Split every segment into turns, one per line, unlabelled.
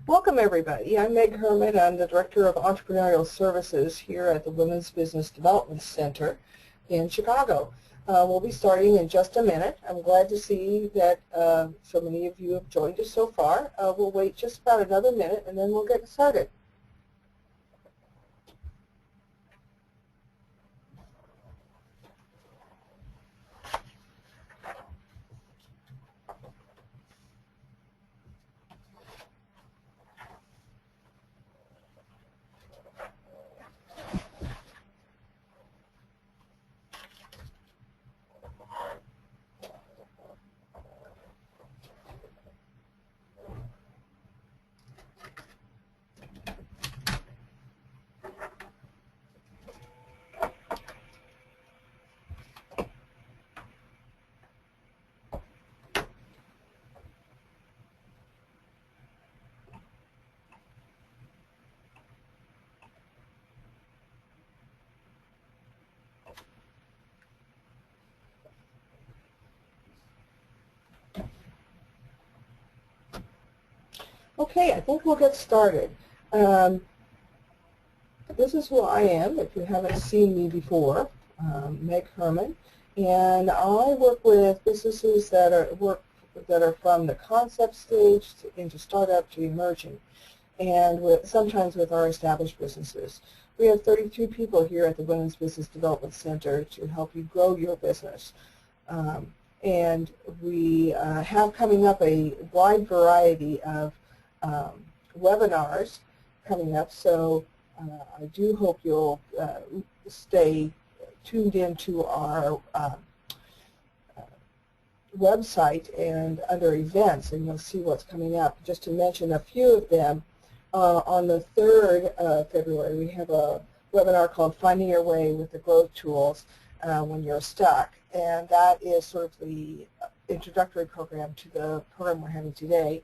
Welcome everybody. I'm Meg Herman. I'm the Director of Entrepreneurial Services here at the Women's Business Development Center in Chicago. We'll be starting in just a minute. I'm glad to see that so many of you have joined us so far. We'll wait just about another minute and then we'll get started. Okay, I think we'll get started. This is who I am, if you haven't seen me before, Meg Herman, and I work with businesses that are from the concept stage into startup to emerging, and sometimes with our established businesses. We have 32 people here at the Women's Business Development Center to help you grow your business. And we have coming up a wide variety of webinars coming up, so I do hope you'll stay tuned into our website and under events, and you'll see what's coming up. Just to mention a few of them, on the 3rd of February we have a webinar called Finding Your Way with the Growth Tools When You're Stuck, and that is sort of the introductory program to the program we're having today.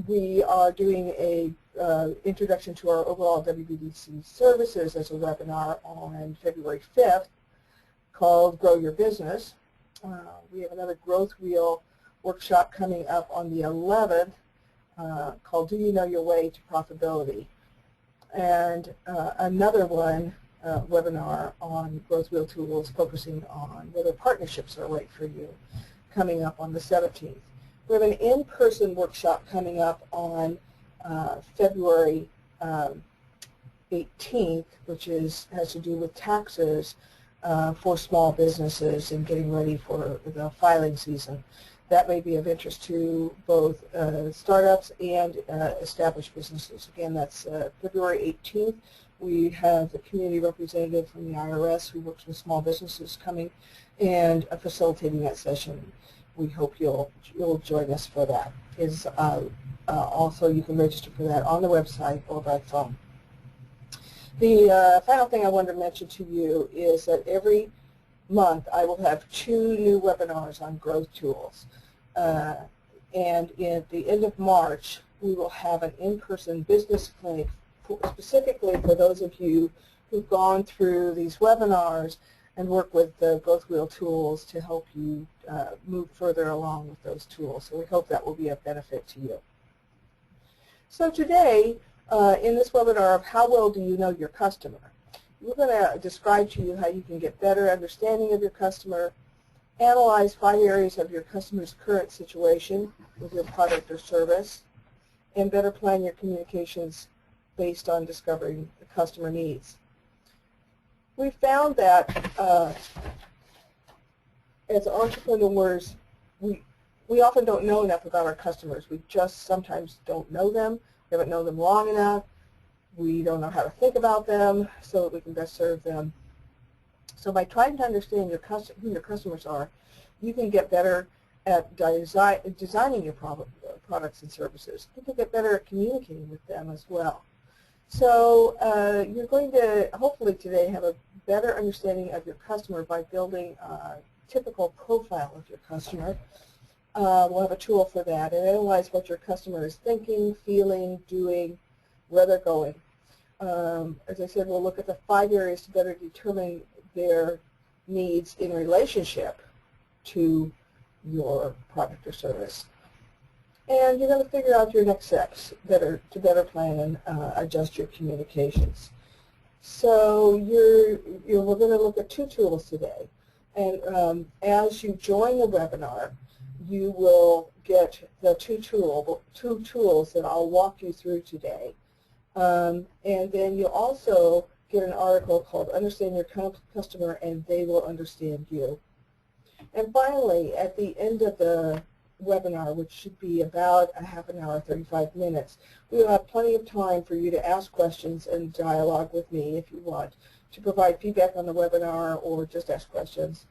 We are doing a introduction to our overall WBDC services as a webinar on February 5th called Grow Your Business. We have another Growth Wheel workshop coming up on the 11th called Do You Know Your Way to Profitability? And another one, webinar on Growth Wheel tools focusing on whether partnerships are right for you, coming up on the 17th. We have an in-person workshop coming up on February 18th, which has to do with taxes for small businesses and getting ready for the filing season. That may be of interest to both startups and established businesses. Again, that's February 18th. We have the community representative from the IRS who works with small businesses coming and facilitating that session. We hope you'll join us for that. Also, you can register for that on the website or by phone. The final thing I wanted to mention to you is that every month I will have 2 new webinars on growth tools. And at the end of March, we will have an in-person business clinic specifically for those of you who've gone through these webinars and work with the Growth Wheel tools to help you move further along with those tools. So we hope that will be of benefit to you. So today, in this webinar of How Well Do You Know Your Customer, we're going to describe to you how you can get better understanding of your customer, analyze 5 areas of your customer's current situation with your product or service, and better plan your communications based on discovering the customer needs. We found that as entrepreneurs, we often don't know enough about our customers. We just sometimes don't know them. We haven't known them long enough. We don't know how to think about them so that we can best serve them. So by trying to understand who your customers are, you can get better at designing your products and services. You can get better at communicating with them as well. So you're going to hopefully today have a better understanding of your customer by building a typical profile of your customer. We'll have a tool for that, and analyze what your customer is thinking, feeling, doing, where they're going. As I said, we'll look at the 5 areas to better determine their needs in relationship to your product or service. and you're going to figure out your next steps to better plan and adjust your communications. So we're going to look at two tools today, and as you join the webinar, you will get the two tools that I'll walk you through today. And then you'll also get an article called Understand Your Customer and They Will Understand You. And finally, at the end of the webinar, which should be about a half an hour, 35 minutes, we will have plenty of time for you to ask questions and dialogue with me if you want, to provide feedback on the webinar or just ask questions.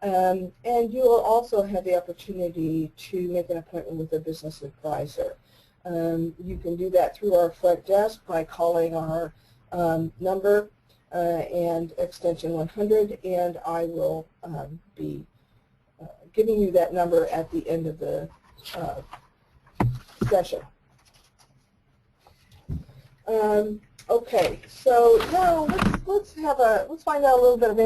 And you will also have the opportunity to make an appointment with a business advisor. You can do that through our front desk by calling our number and extension 100, and I will be giving you that number at the end of the session. Okay, so now let's find out a little bit of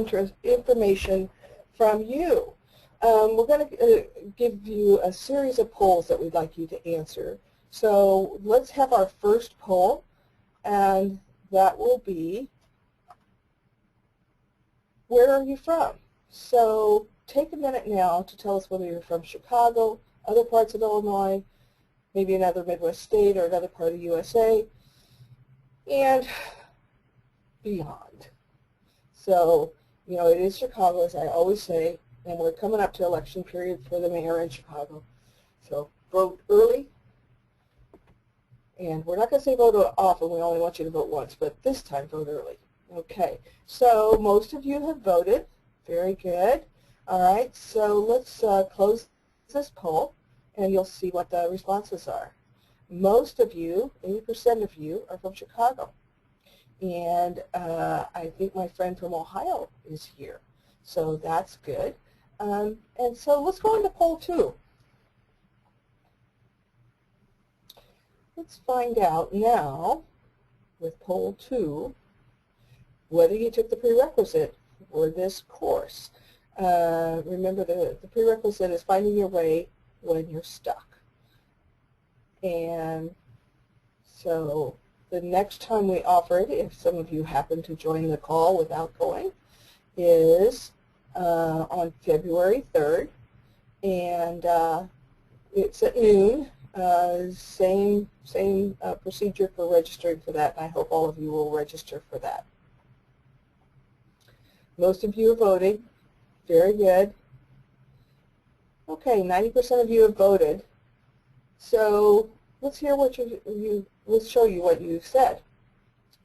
information from you. We're going to give you a series of polls that we'd like you to answer. So let's have our first poll, and that will be, where are you from? So take a minute now to tell us whether you're from Chicago, other parts of Illinois, maybe another Midwest state or another part of the USA, and beyond. So, you know, it is Chicago, as I always say, and we're coming up to election period for the mayor in Chicago. So vote early. And we're not going to say vote often, we only want you to vote once, but this time vote early. Okay, so most of you have voted. Very good. All right, so let's close this poll, and you'll see what the responses are. Most of you, 80% of you, are from Chicago. And I think my friend from Ohio is here, so that's good. And so let's go into poll 2. Let's find out now, with poll 2, whether you took the prerequisite for this course. Remember, the prerequisite is finding your way when you're stuck. And so the next time we offer it, if some of you happen to join the call without going, is on February 3rd. And it's at noon. Same procedure for registering for that, and I hope all of you will register for that. Most of you are voting. Very good. Okay, 90% of you have voted. So let's hear what let's show you what you said.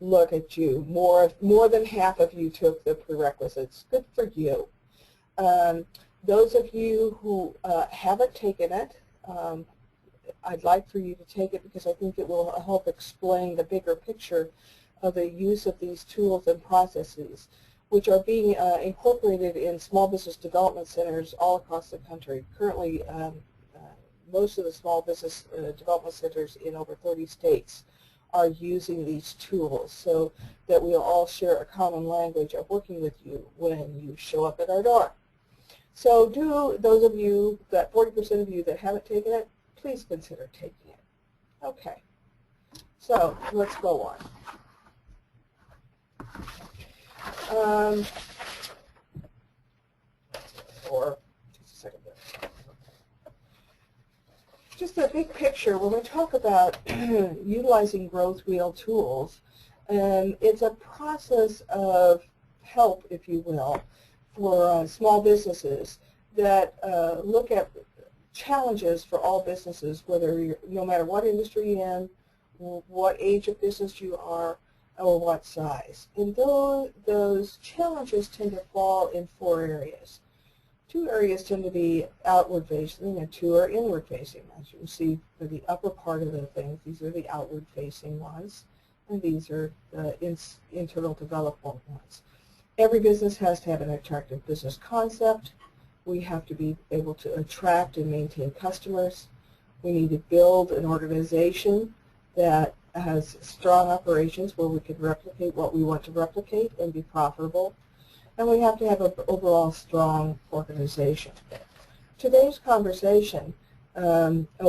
Look at you. More than half of you took the prerequisites. Good for you. Those of you who haven't taken it, I'd like for you to take it because I think it will help explain the bigger picture of the use of these tools and processes, which are being incorporated in small business development centers all across the country. Currently, most of the small business development centers in over 30 states are using these tools, so that we'll all share a common language of working with you when you show up at our door. So do those of you, that 40% of you that haven't taken it, please consider taking it. Okay, so let's go on. Or just a second there. Just the big picture, when we talk about utilizing growth wheel tools, it's a process of help, if you will, for small businesses that look at challenges for all businesses, no matter what industry you're in, what age of business you are, or what size. And those challenges tend to fall in 4 areas. 2 areas tend to be outward facing and 2 are inward facing. As you can see for the upper part of the thing, these are the outward facing ones, and these are the internal development ones. Every business has to have an attractive business concept. We have to be able to attract and maintain customers. We need to build an organization that has strong operations where we can replicate what we want to replicate and be profitable. And we have to have an overall strong organization. Today's conversation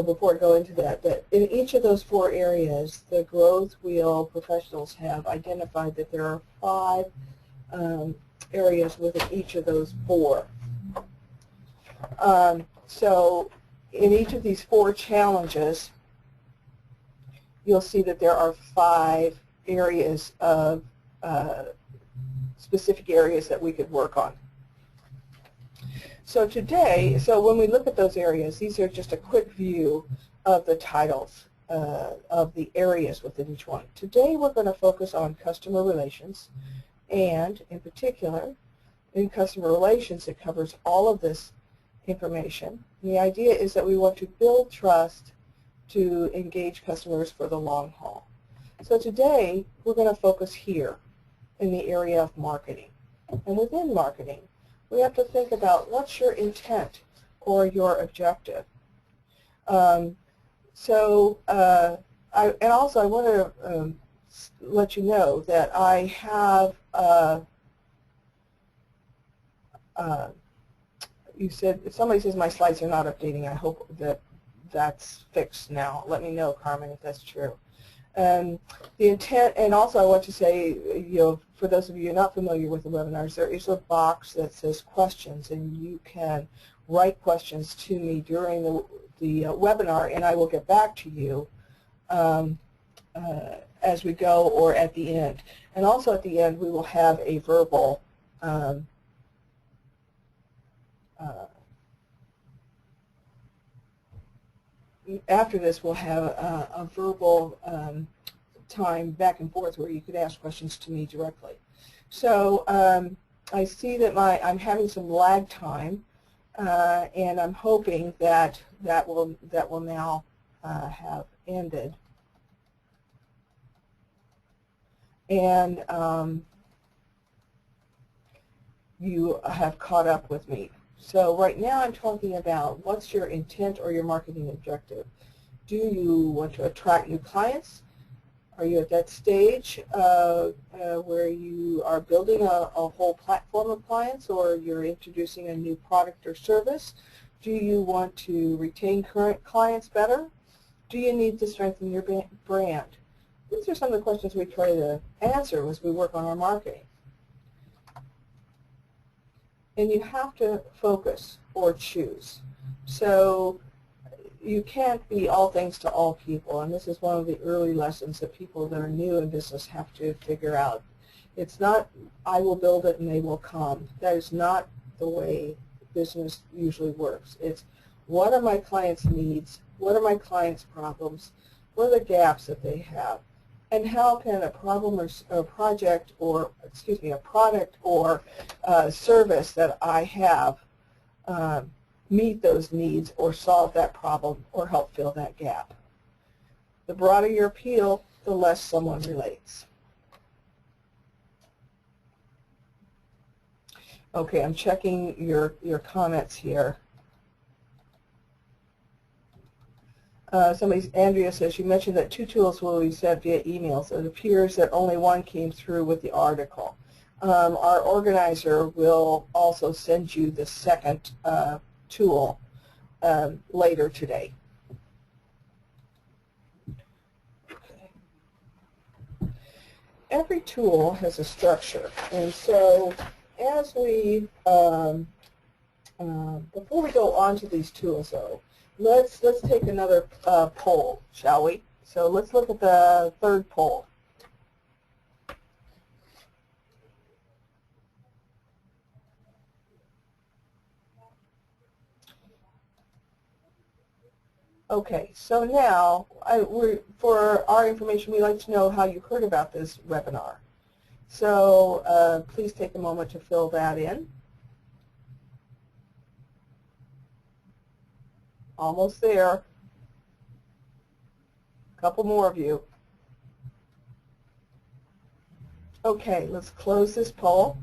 before I go into that in each of those 4 areas, the Growth Wheel professionals have identified that there are 5 areas within each of those 4. So in each of these 4 challenges, you'll see that there are 5 areas of specific areas that we could work on. So today, when we look at those areas, these are just a quick view of the titles of the areas within each one. Today we're going to focus on customer relations, and in particular, in customer relations it covers all of this information. And the idea is that we want to build trust to engage customers for the long haul. So today we're going to focus here in the area of marketing. And within marketing, we have to think about what's your intent or your objective. And also I want to let you know that I have, somebody says my slides are not updating. I hope that that's fixed now. Let me know, Carmen, if that's true. The intent, and also I want to say, for those of you not familiar with the webinars, there is a box that says questions, and you can write questions to me during the webinar, and I will get back to you as we go or at the end. And also at the end, we will have a verbal after this, we'll have a verbal time back and forth where you could ask questions to me directly. So I see that I'm having some lag time, and I'm hoping that will now have ended. And you have caught up with me. So right now I'm talking about what's your intent or your marketing objective. Do you want to attract new clients? Are you at that stage where you are building a whole platform of clients, or you're introducing a new product or service? Do you want to retain current clients better? Do you need to strengthen your brand? These are some of the questions we try to answer as we work on our marketing. And you have to focus or choose. So you can't be all things to all people, and this is one of the early lessons that people that are new in business have to figure out. It's not, I will build it and they will come. That is not the way business usually works. It's, what are my clients' needs? What are my clients' problems? What are the gaps that they have? And how can a problem or a project or, excuse me, a product or service that I have meet those needs or solve that problem or help fill that gap? The broader your appeal, the less someone relates. Okay, I'm checking your comments here. Andrea says, you mentioned that 2 tools will be sent via emails. It appears that only one came through with the article. Our organizer will also send you the second tool later today. Okay. Every tool has a structure, and so as we, before we go on to these tools though, let's take another poll, shall we? So let's look at the third poll. Okay, so now for our information, we'd like to know how you heard about this webinar. So please take a moment to fill that in. Almost there. A couple more of you. Okay, let's close this poll.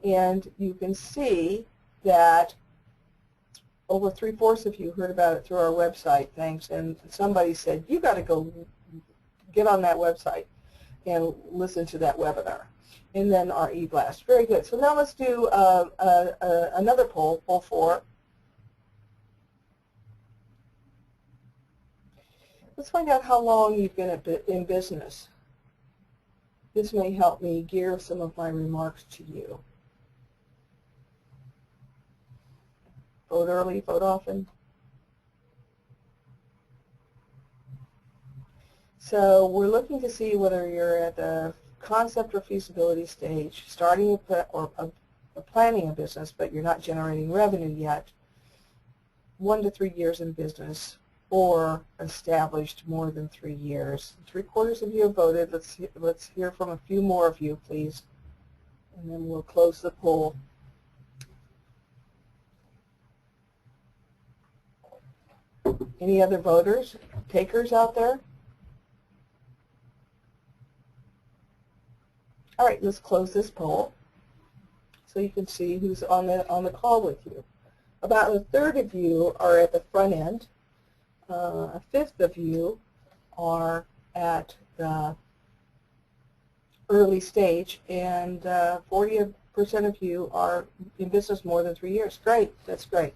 And you can see that over 3/4 of you heard about it through our website, thanks. And somebody said, you got to go get on that website and listen to that webinar. And then our e-blast. Very good. So now let's do another poll, poll 4. Let's find out how long you've been in business. This may help me gear some of my remarks to you. Vote early, vote often. So we're looking to see whether you're at the concept or feasibility stage, starting or planning a business, but you're not generating revenue yet, 1 to 3 years in business, or established more than 3 years. 3/4 of you have voted. Let's hear from a few more of you, please, and then we'll close the poll. Any other voters, takers out there? All right, let's close this poll so you can see who's on the call with you. About a third of you are at the front end. A fifth of you are at the early stage, and 40% of you are in business more than 3 years. Great, that's great.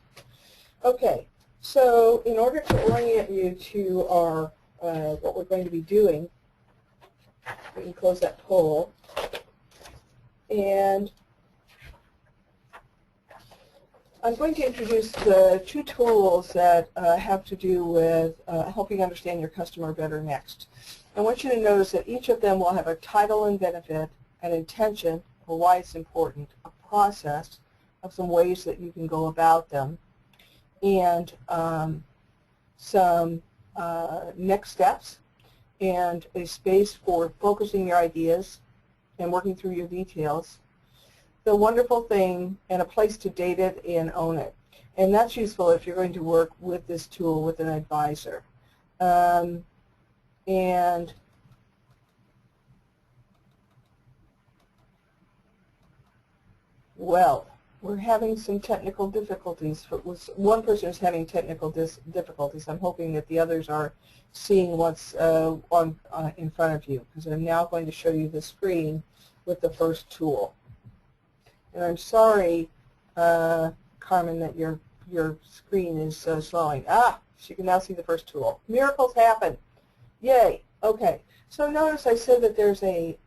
Okay, so in order to orient you to our what we're going to be doing, we can close that poll. And I'm going to introduce the 2 tools that have to do with helping understand your customer better next. I want you to notice that each of them will have a title and benefit, an intention, or why it's important, a process of some ways that you can go about them, and some next steps, and a space for focusing your ideas and working through your details. The wonderful thing, and a place to date it and own it. And that's useful if you're going to work with this tool with an advisor. And well, we're having some technical difficulties. One person is having technical difficulties. I'm hoping that the others are seeing what's in front of you, because I'm now going to show you the screen with the first tool. And I'm sorry, Carmen, that your screen is slowing. Ah, she can now see the first tool. Miracles happen. Yay. Okay. So notice I said that there's a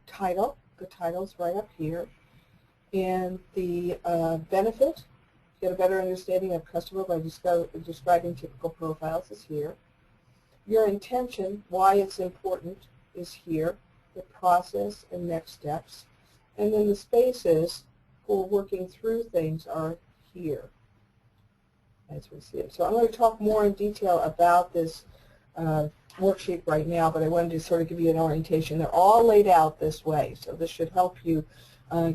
title. The title's right up here. And the benefit, get a better understanding of customer by describing typical profiles, is here. Your intention, why it's important, is here. The process and next steps. And then the spaces for working through things are here, as we see it. So I'm going to talk more in detail about this worksheet right now, but I wanted to sort of give you an orientation. They're all laid out this way, so this should help you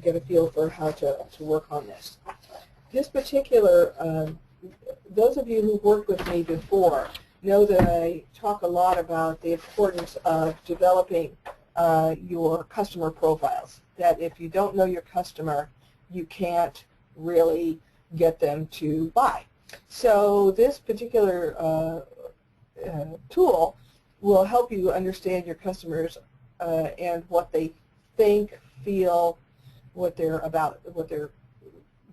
get a feel for how to work on this. This particular, those of you who've worked with me before know that I talk a lot about the importance of developing your customer profiles, that if you don't know your customer, you can't really get them to buy. So this particular tool will help you understand your customers and what they think, feel, what they're about, what they're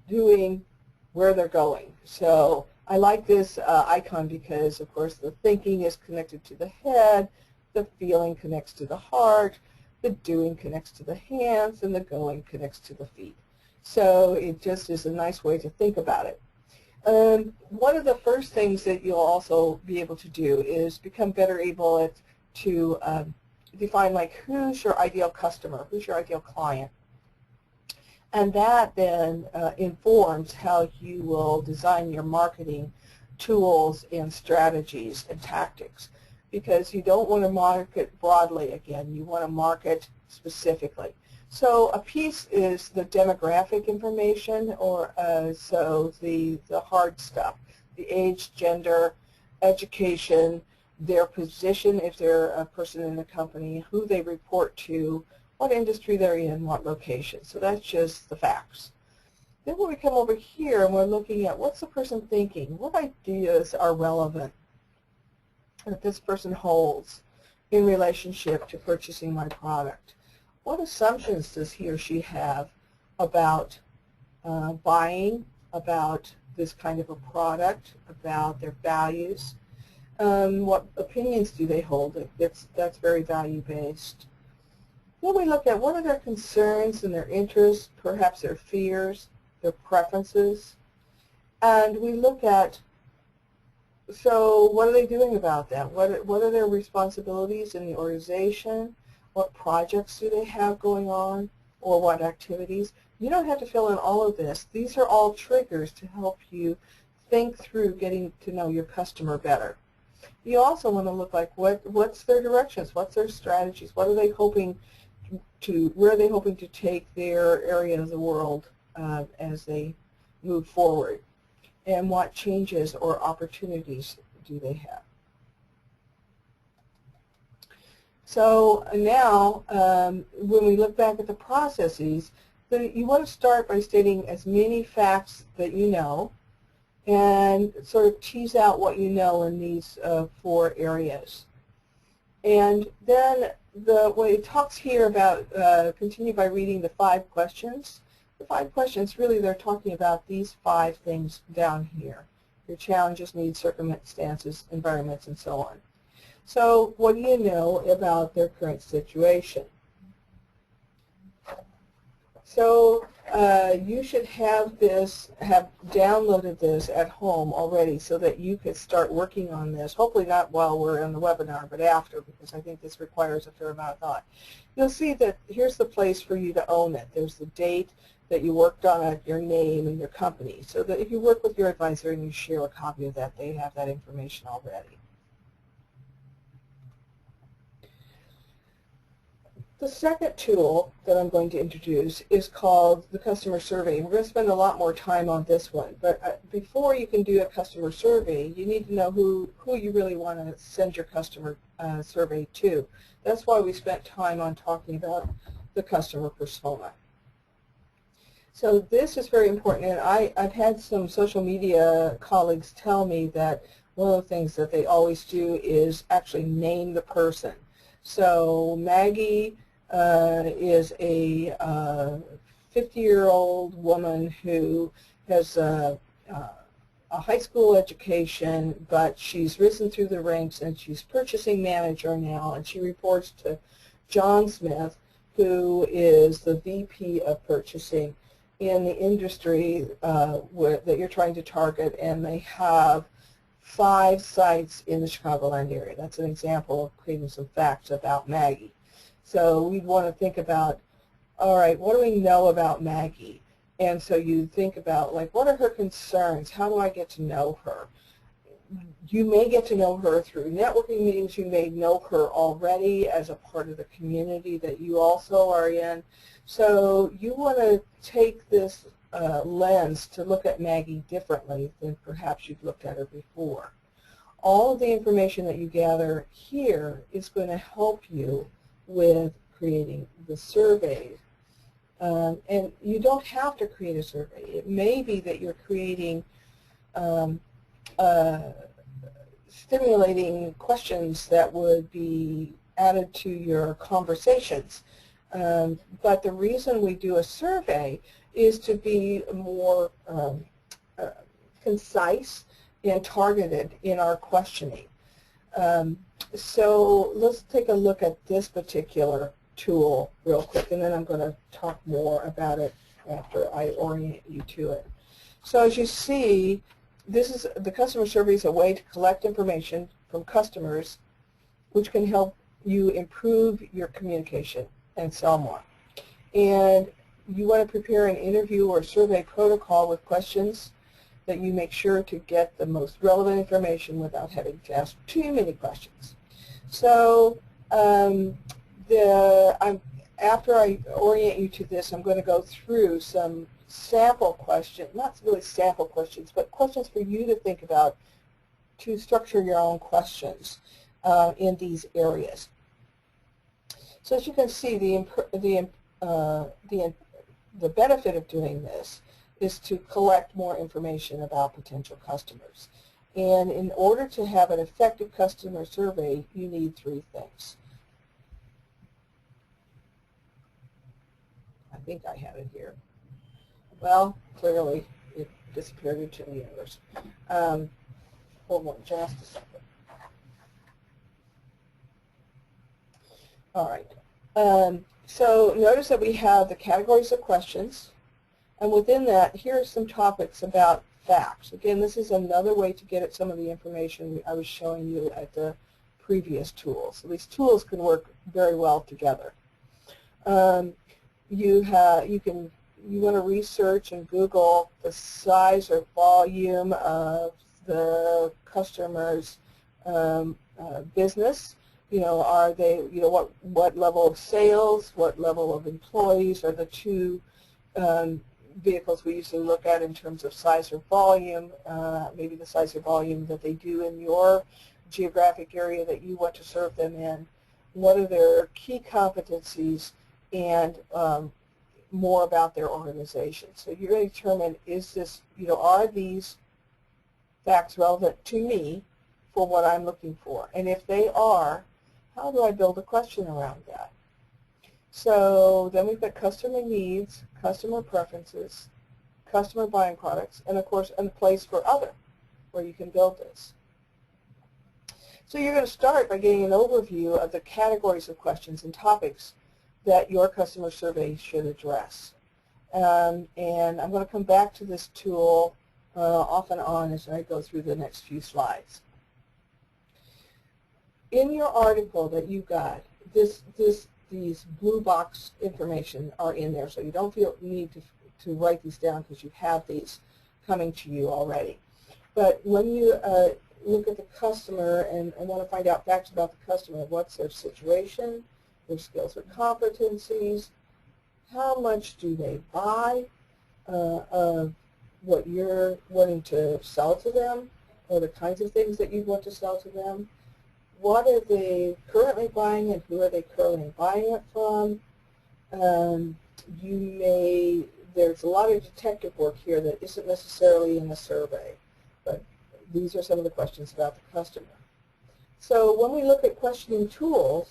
doing, where they're going. So I like this icon because, of course, the thinking is connected to the head, the feeling connects to the heart, the doing connects to the hands, and the going connects to the feet. So it just is a nice way to think about it. One of the first things that you'll also be able to do is become better able to define, like, who's your ideal customer, who's your ideal client. And that then informs how you will design your marketing tools and strategies and tactics, because you don't want to market broadly again. You want to market specifically. So a piece is the demographic information, or so the hard stuff, the age, gender, education, their position if they're a person in the company, who they report to, what industry they're in, what location. So that's just the facts. Then when we come over here and we're looking at what's the person thinking, what ideas are relevant that this person holds in relationship to purchasing my product. What assumptions does he or she have about buying, about this kind of a product, about their values, What opinions do they hold? That's very value-based. Then we look at what are their concerns and their interests, perhaps their fears, their preferences. And we look at, so what are they doing about that? What are their responsibilities in the organization? What projects do they have going on? Or what activities? You don't have to fill in all of this. These are all triggers to help you think through getting to know your customer better. You also want to look like what's their directions, what's their strategies, what are they hoping to, where are they hoping to take their area of the world as they move forward, and what changes or opportunities do they have. So now, when we look back at the processes, you want to start by stating as many facts that you know, and sort of tease out what you know in these 4 areas. And then when it talks here about continue by reading the 5 questions. The 5 questions, really they're talking about these 5 things down here. Your challenges, needs, circumstances, environments, and so on. So what do you know about their current situation? So you should have downloaded this at home already so that you could start working on this, hopefully not while we're in the webinar, but after, because I think this requires a fair amount of thought. You'll see that here's the place for you to own it. There's the date that you worked on it, your name, and your company, so that if you work with your advisor and you share a copy of that, they have that information already. The second tool that I'm going to introduce is called the customer survey. We're going to spend a lot more time on this one, but before you can do a customer survey, you need to know who you really want to send your customer survey to. That's why we spent time on talking about the customer persona. So this is very important, and I've had some social media colleagues tell me that one of the things that they always do is actually name the person. So Maggie is a 50-year-old woman who has a high school education, but she's risen through the ranks and she's purchasing manager now, and she reports to John Smith, who is the VP of purchasing in the industry that you're trying to target, and they have 5 sites in the Chicagoland area. That's an example of creating some facts about Maggie. So we'd want to think about, all right, what do we know about Maggie? And so you think about, like, what are her concerns? How do I get to know her? You may get to know her through networking meetings. You may know her already as a part of the community that you also are in. So you want to take this lens to look at Maggie differently than perhaps you've looked at her before. All of the information that you gather here is going to help you with creating the survey. And you don't have to create a survey. It may be that you're creating stimulating questions that would be added to your conversations. But the reason we do a survey is to be more concise and targeted in our questioning. So let's take a look at this particular tool real quick, and then I'm going to talk more about it after I orient you to it. So as you see, this is the customer survey is a way to collect information from customers which can help you improve your communication and sell more. And you want to prepare an interview or survey protocol with questions that you make sure to get the most relevant information without having to ask too many questions. So after I orient you to this, I'm going to go through some sample questions, not really sample questions, but questions for you to think about to structure your own questions in these areas. So as you can see, the benefit of doing this is to collect more information about potential customers. And in order to have an effective customer survey, you need 3 things. I think I have it here. Well, clearly it disappeared into the universe. Hold on just a second. All right. So notice that we have the categories of questions, and within that, here are some topics about facts. Again, this is another way to get at some of the information I was showing you at the previous tools. So these tools can work very well together. You want to research and Google the size or volume of the customer's business. Are they, what level of sales, what level of employees are the two vehicles we usually look at in terms of size or volume, maybe the size or volume that they do in your geographic area that you want to serve them in. What are their key competencies, and more about their organization. So you're going to determine, is this, are these facts relevant to me for what I'm looking for? And if they are, how do I build a question around that? So then we've got customer needs, customer preferences, customer buying products, and of course, a place for other, where you can build this. So you're going to start by getting an overview of the categories of questions and topics that your customer survey should address. And I'm going to come back to this tool off and on as I go through the next few slides. In your article that you got, these blue box information are in there, so you don't feel need to write these down because you have these coming to you already. But when you look at the customer and want to find out facts about the customer, what's their situation, their skills or competencies, how much do they buy of what you're wanting to sell to them, or the kinds of things that you want to sell to them, what are they currently buying and who are they currently buying it from. There's a lot of detective work here that isn't necessarily in the survey, but these are some of the questions about the customer. So when we look at questioning tools,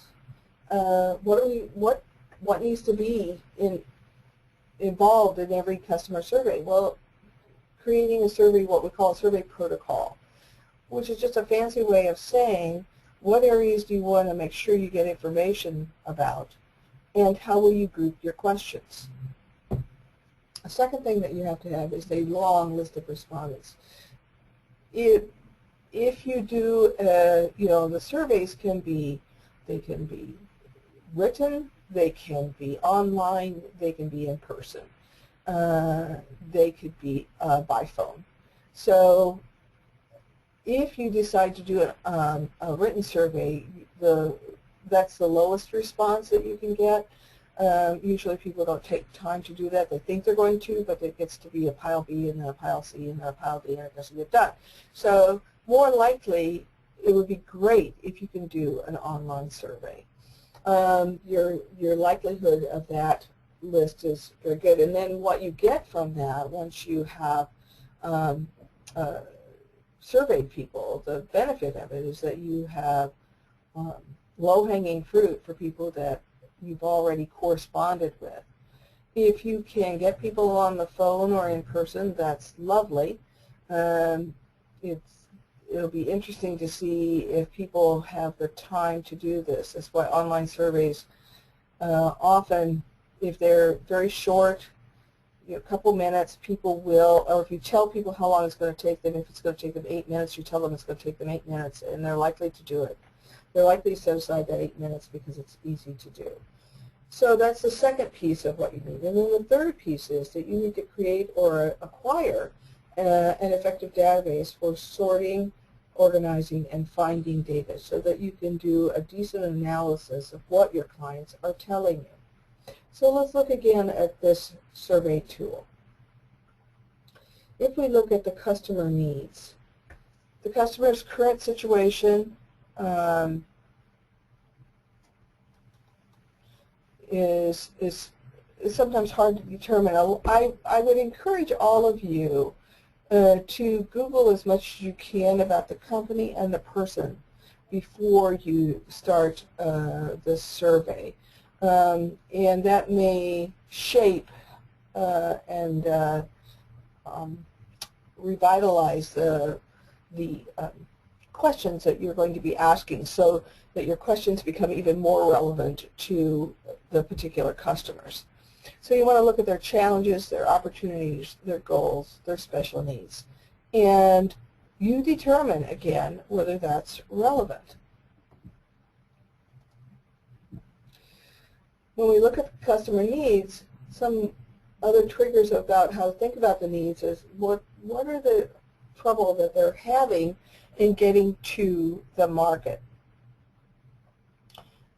what needs to be involved in every customer survey? Well, creating a survey, what we call a survey protocol, which is just a fancy way of saying what areas do you want to make sure you get information about, and how will you group your questions. A second thing that you have to have is a long list of respondents. If you do, the surveys can be written, they can be online, they can be in person, they could be by phone. So if you decide to do a written survey, that's the lowest response that you can get. Usually people don't take time to do that. They think they're going to, but it gets to be a pile B and then a pile C and then a pile D, and it doesn't get done. So more likely, it would be great if you can do an online survey. Your likelihood of that list is very good. And then what you get from that, once you have surveyed people, the benefit of it is that you have low-hanging fruit for people that you've already corresponded with. If you can get people on the phone or in person, that's lovely. It'll be interesting to see if people have the time to do this. That's why online surveys often, if they're very short, a couple minutes, people will, or if you tell people how long it's going to take them, if it's going to take them 8 minutes, you tell them it's going to take them 8 minutes, and they're likely to do it. They're likely to set aside that 8 minutes because it's easy to do. So that's the second piece of what you need. And then the third piece is that you need to create or acquire an effective database for sorting, organizing, and finding data so that you can do a decent analysis of what your clients are telling you. So let's look again at this survey tool. If we look at the customer needs, the customer's current situation is sometimes hard to determine. I would encourage all of you to Google as much as you can about the company and the person before you start this survey. And that may shape and revitalize the questions that you're going to be asking so that your questions become even more relevant to the particular customers. So you want to look at their challenges, their opportunities, their goals, their special needs. And you determine, again, whether that's relevant. When we look at customer needs, some other triggers about how to think about the needs is what are the trouble that they're having in getting to the market?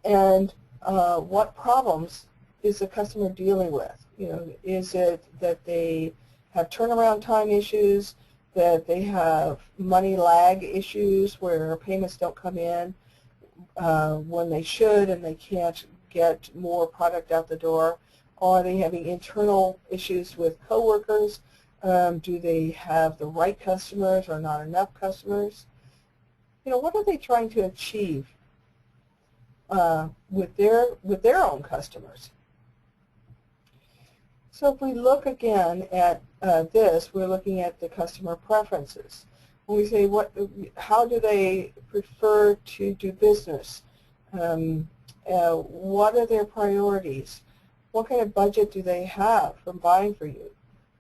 And what problems is the customer dealing with? You know, is it that they have turnaround time issues, that they have money lag issues where payments don't come in when they should and they can't get more product out the door? Are they having internal issues with coworkers? Do they have the right customers or not enough customers? You know, what are they trying to achieve with their own customers? So if we look again at this, we're looking at the customer preferences. When we say how do they prefer to do business? What are their priorities? What kind of budget do they have from buying for you?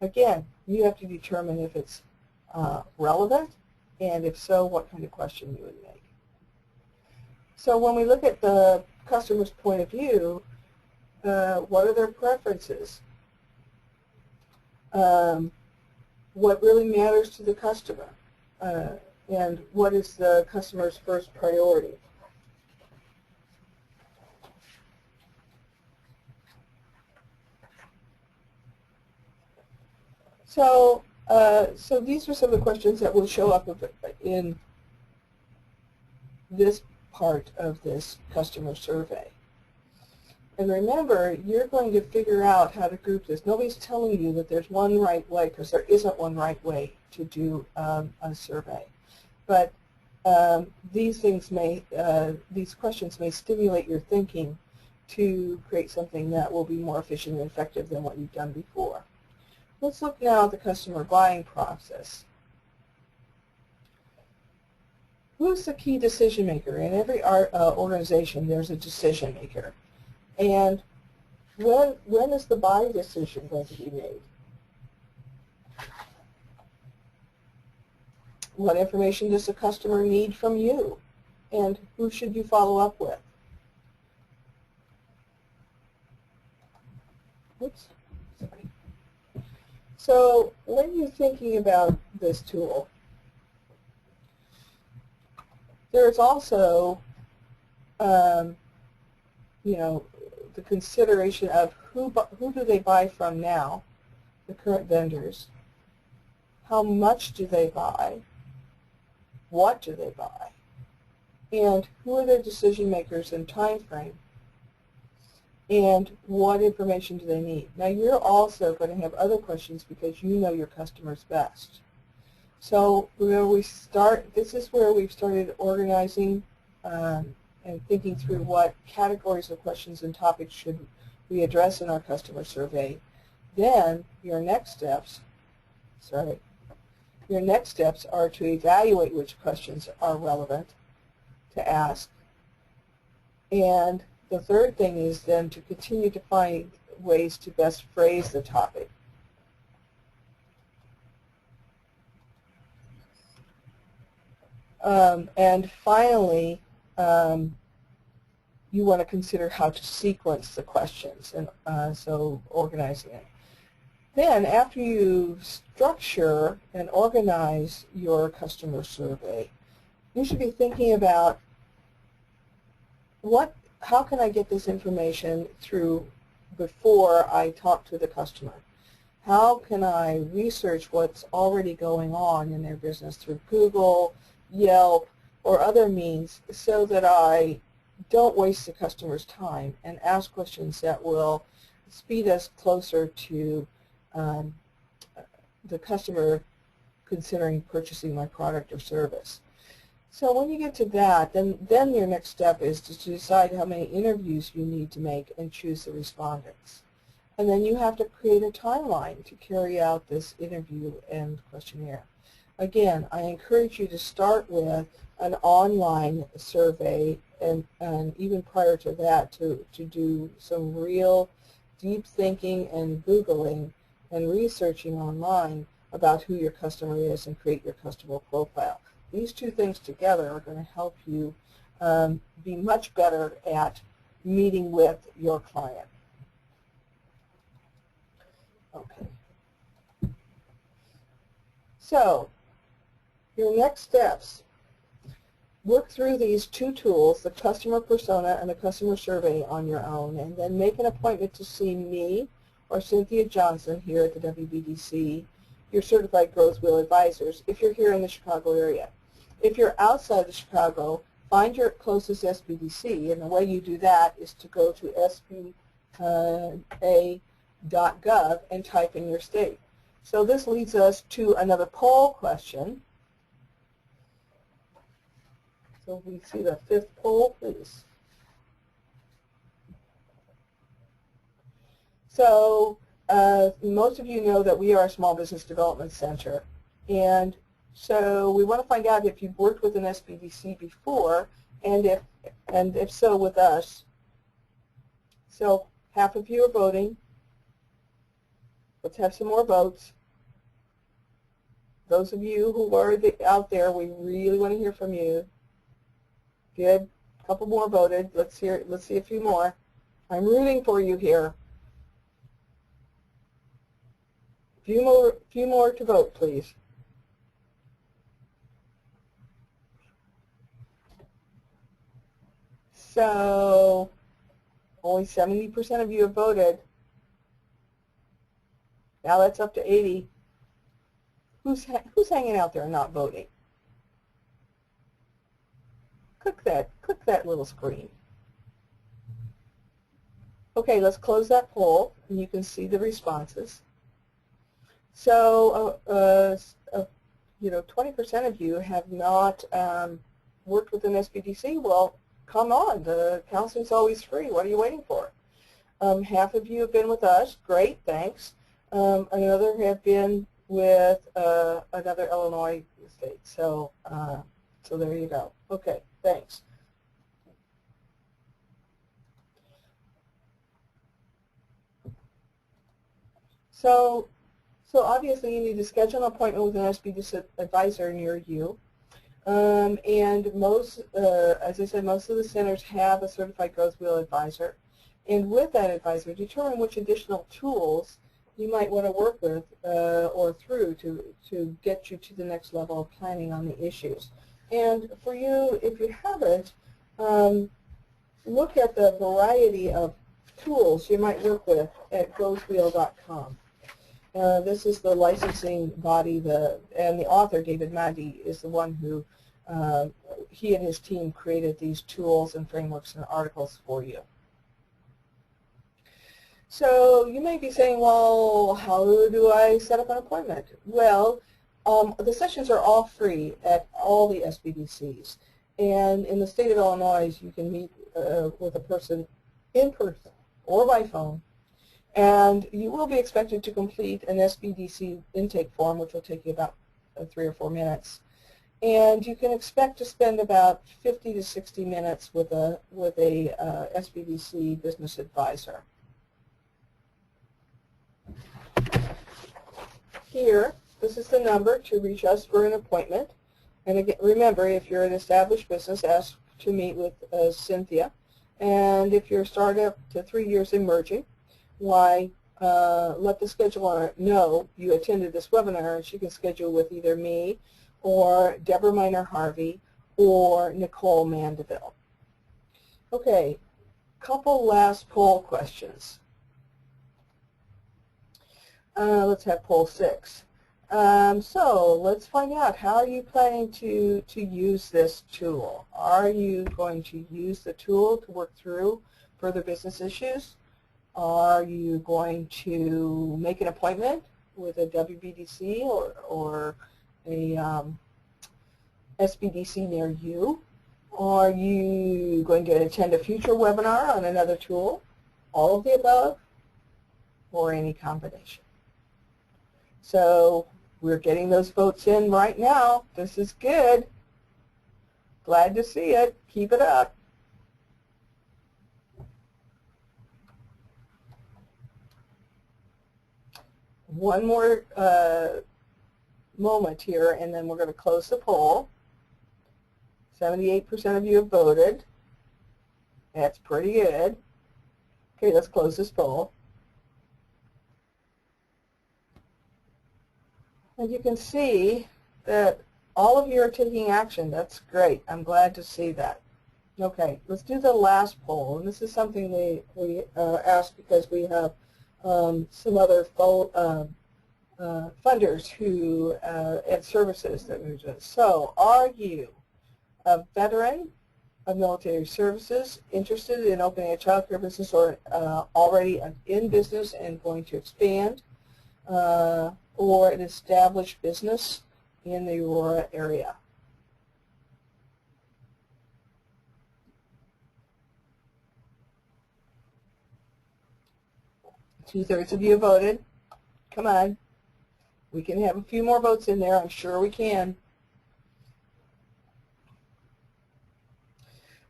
Again, you have to determine if it's relevant, and if so, what kind of question you would make. So when we look at the customer's point of view, what are their preferences? What really matters to the customer? And what is the customer's first priority? So these are some of the questions that will show up in this part of this customer survey. And remember, you're going to figure out how to group this. Nobody's telling you that there's one right way, because there isn't one right way to do a survey. But these questions may stimulate your thinking to create something that will be more efficient and effective than what you've done before. Let's look now at the customer buying process. Who's the key decision maker? In every organization, there's a decision maker. And when is the buy decision going to be made? What information does the customer need from you? And who should you follow up with? Oops, sorry. So when you're thinking about this tool, there's also, you know, the consideration of who do they buy from now, the current vendors, how much do they buy, what do they buy, and who are their decision makers and time frame, and what information do they need. Now you're also going to have other questions because you know your customers best. So where we start, this is where we've started organizing and thinking through what categories of questions and topics should we address in our customer survey. Then your next steps are to evaluate which questions are relevant to ask. And the third thing is then to continue to find ways to best phrase the topic. And finally, you want to consider how to sequence the questions, and so organizing it. Then after you structure and organize your customer survey, you should be thinking about how can I get this information through before I talk to the customer? How can I research what's already going on in their business through Google, Yelp, or other means so that I don't waste the customer's time and ask questions that will speed us closer to the customer considering purchasing my product or service. So when you get to that, then your next step is to decide how many interviews you need to make and choose the respondents. And then you have to create a timeline to carry out this interview and questionnaire. Again, I encourage you to start with an online survey, and even prior to that to do some real deep thinking and Googling and researching online about who your customer is and create your customer profile. These two things together are going to help you be much better at meeting with your client. Okay. So, your next steps. Work through these two tools, the customer persona and the customer survey, on your own, and then make an appointment to see me or Cynthia Johnson here at the WBDC, your Certified Growth Wheel Advisors, if you're here in the Chicago area. If you're outside of Chicago, find your closest SBDC, and the way you do that is to go to sba.gov and type in your state. So this leads us to another poll question. So we see the fifth poll, please. So most of you know that we are a small business development center, and so we want to find out if you've worked with an SBDC before, and if so, with us. So half of you are voting. Let's have some more votes. Those of you who are out there, we really want to hear from you. Good. A couple more voted. Let's see a few more. I'm rooting for you here. Few more to vote, please. So only 70% of you have voted. Now that's up to 80. Who's hanging out there and not voting? Click that little screen. Okay, let's close that poll, and you can see the responses. So, 20% of you have not worked with an SBDC. Well, come on, the counseling's always free. What are you waiting for? Half of you have been with us. Great, thanks. Another have been with another Illinois state. So, so there you go. Okay, thanks. So obviously you need to schedule an appointment with an SBDC advisor near you. And most, as I said, most of the centers have a Certified Growth Wheel Advisor. And with that advisor, determine which additional tools you might want to work with or through to get you to the next level of planning on the issues. And for you, if you haven't, look at the variety of tools you might work with at growthwheel.com. This is the licensing body, and the author, David Mahdi, is the one who, he and his team created these tools and frameworks and articles for you. So you may be saying, well, how do I set up an appointment? Well, the sessions are all free at all the SBDCs. And in the state of Illinois, you can meet with a person in person or by phone. And you will be expected to complete an SBDC intake form, which will take you about 3 or 4 minutes. And you can expect to spend about 50 to 60 minutes with a SBDC business advisor. Here, this is the number to reach us for an appointment. And again, remember, if you're an established business, ask to meet with Cynthia. And if you're a startup to 3 years emerging, why, let the scheduler know you attended this webinar, and she can schedule with either me or Deborah Miner-Harvey or Nicole Mandeville. Okay, couple last poll questions. Let's have poll 6. So let's find out, how are you planning to use this tool? Are you going to use the tool to work through further business issues? Are you going to make an appointment with a WBDC or a SBDC near you? Are you going to attend a future webinar on another tool? All of the above, or any combination? So we're getting those votes in right now. This is good. Glad to see it. Keep it up. One more moment here, and then we're going to close the poll. 78% of you have voted. That's pretty good. Okay, let's close this poll. And you can see that all of you are taking action. That's great. I'm glad to see that. Okay, let's do the last poll. And this is something we asked because we have some other funders who and services that we do. So, are you a veteran of military services, interested in opening a child care business, or already in business and going to expand, or an established business in the Aurora area? Two-thirds of you voted. Come on. We can have a few more votes in there. I'm sure we can.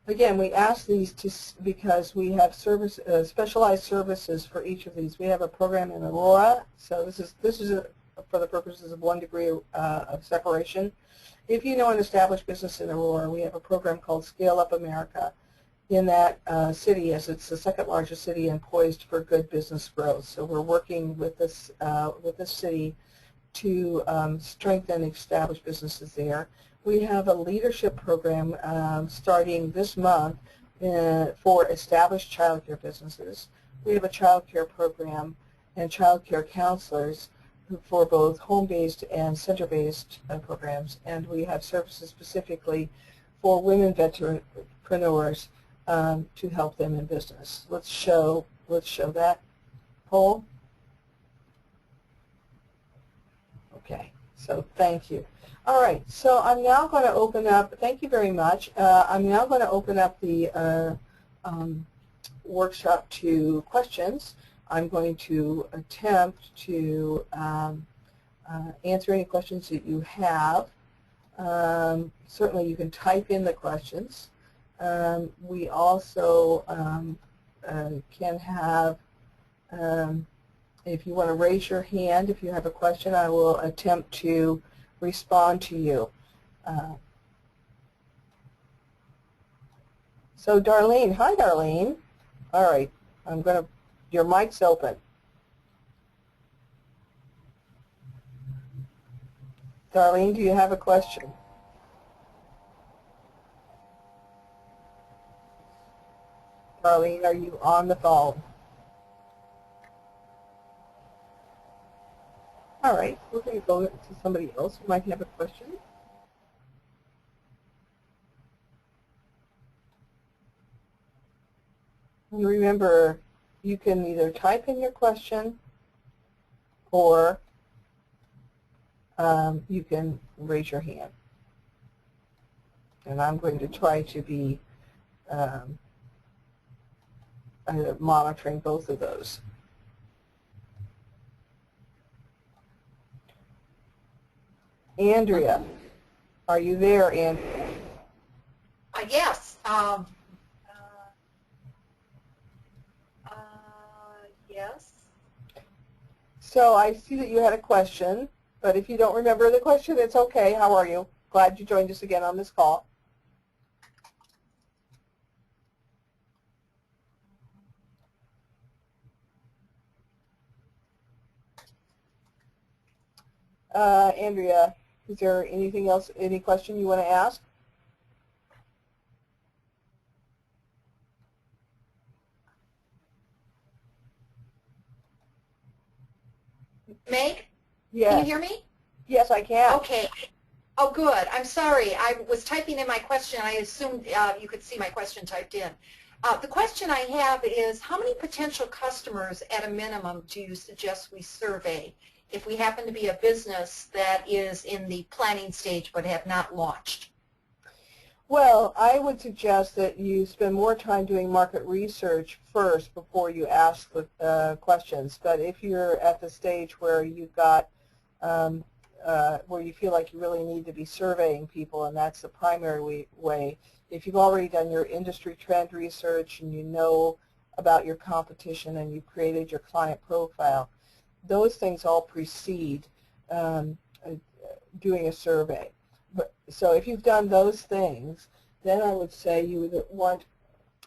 Again, we ask these because we have specialized services for each of these. We have a program in Aurora, so this is for the purposes of 1 degree of separation. If you know an established business in Aurora, we have a program called Scale Up America in that city, as it's the second largest city and poised for good business growth. So we're working with this city to strengthen established businesses there. We have a leadership program starting this month for established child care businesses. We have a child care program and child care counselors for both home-based and center-based programs, and we have services specifically for women entrepreneurs to help them in business. Let's show that poll. Okay, so thank you. All right, so I'm now going to open up, thank you very much. I'm now going to open up the workshop to questions. I'm going to attempt to answer any questions that you have. Certainly you can type in the questions. We also can have, if you want to raise your hand, if you have a question, I will attempt to respond to you. So Darlene, hi Darlene. All right, your mic's open. Darlene, do you have a question? Darlene, are you on the phone? All right, we're going to go to somebody else who might have a question. And remember, you can either type in your question or you can raise your hand. And I'm going to try to be monitoring both of those. Andrea, are you there, Andrea?
Yes. Yes.
So I see that you had a question, but if you don't remember the question, it's okay. How are you? Glad you joined us again on this call. Andrea, is there anything else, any question you want to ask?
Meg?
Yes.
Can you hear me?
Yes, I can.
Okay. Oh, good. I'm sorry. I was typing in my question. I assumed you could see my question typed in. The question I have is, how many potential customers at a minimum do you suggest we survey if we happen to be a business that is in the planning stage but have not launched?
Well, I would suggest that you spend more time doing market research first before you ask the questions. But if you're at the stage where you've got where you feel like you really need to be surveying people, and that's the primary way. If you've already done your industry trend research and you know about your competition and you've created your client profile, those things all precede doing a survey. So if you've done those things, then I would say you would want,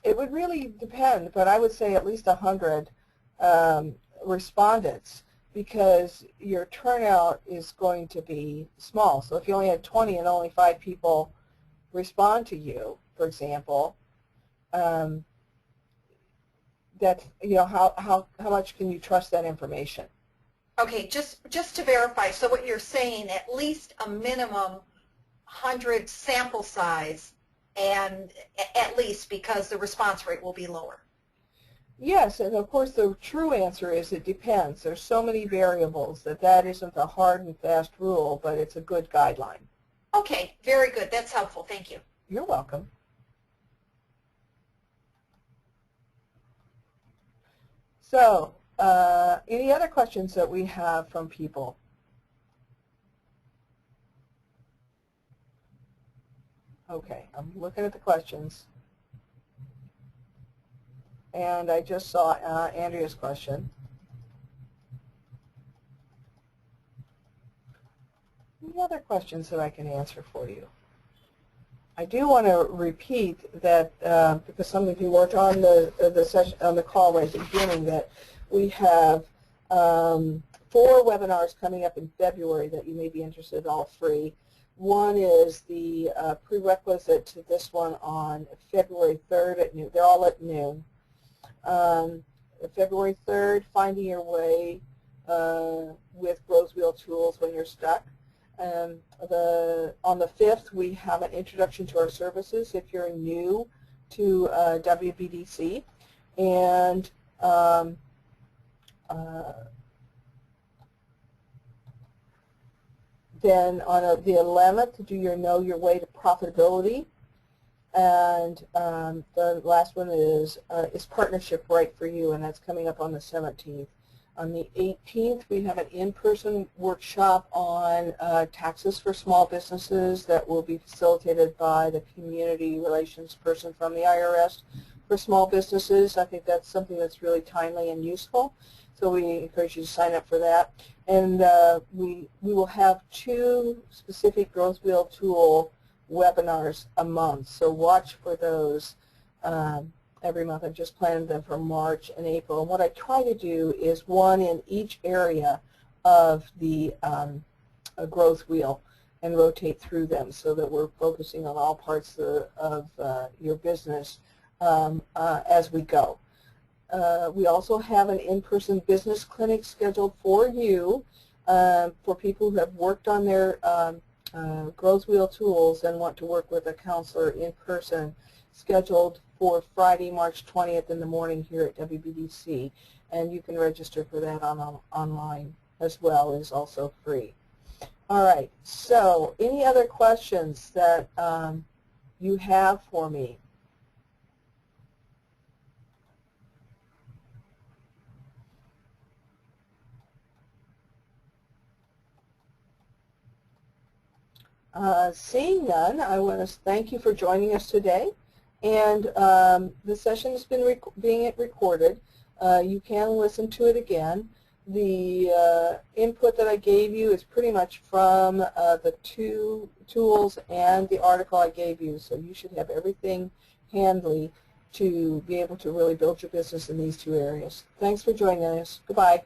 it would really depend, but I would say at least 100 respondents, because your turnout is going to be small. So if you only had 20 and only 5 people respond to you, for example, that's, you know, how much can you trust that information?
Okay, just to verify, so what you're saying, at least a minimum 100 sample size, and at least because the response rate will be lower.
Yes, and of course the true answer is it depends. There's so many variables that isn't a hard and fast rule, but it's a good guideline.
Okay, very good. That's helpful. Thank you.
You're welcome. So, any other questions that we have from people? Okay, I'm looking at the questions. And I just saw Andrea's question. Any other questions that I can answer for you? I do want to repeat that because some of you weren't on the session, on the call right at the beginning, that we have 4 webinars coming up in February that you may be interested in, all free. One is the prerequisite to this one on February 3rd at noon. They're all at noon. February 3rd, finding your way with Growth Wheel tools when you're stuck. On the 5th, we have an introduction to our services if you're new to WBDC. And then on the 11th, do your Know Your Way to Profitability. And the last one is Partnership Right for You, and that's coming up on the 17th. On the 18th, we have an in-person workshop on taxes for small businesses that will be facilitated by the community relations person from the IRS for small businesses. I think that's something that's really timely and useful, so we encourage you to sign up for that. And we will have 2 specific Growth Wheel tool webinars a month, so watch for those every month. I've just planned them for March and April. And what I try to do is one in each area of the Growth Wheel and rotate through them so that we're focusing on all parts of your business as we go. We also have an in-person business clinic scheduled for you for people who have worked on their Growth Wheel tools and want to work with a counselor in person, scheduled for Friday, March 20th in the morning here at WBDC. And you can register for that online as well. It is also free. All right, so any other questions that you have for me? Seeing none, I want to thank you for joining us today. And the session has been being recorded. You can listen to it again. The input that I gave you is pretty much from the 2 tools and the article I gave you, so you should have everything handy to be able to really build your business in these 2 areas. Thanks for joining us. Goodbye.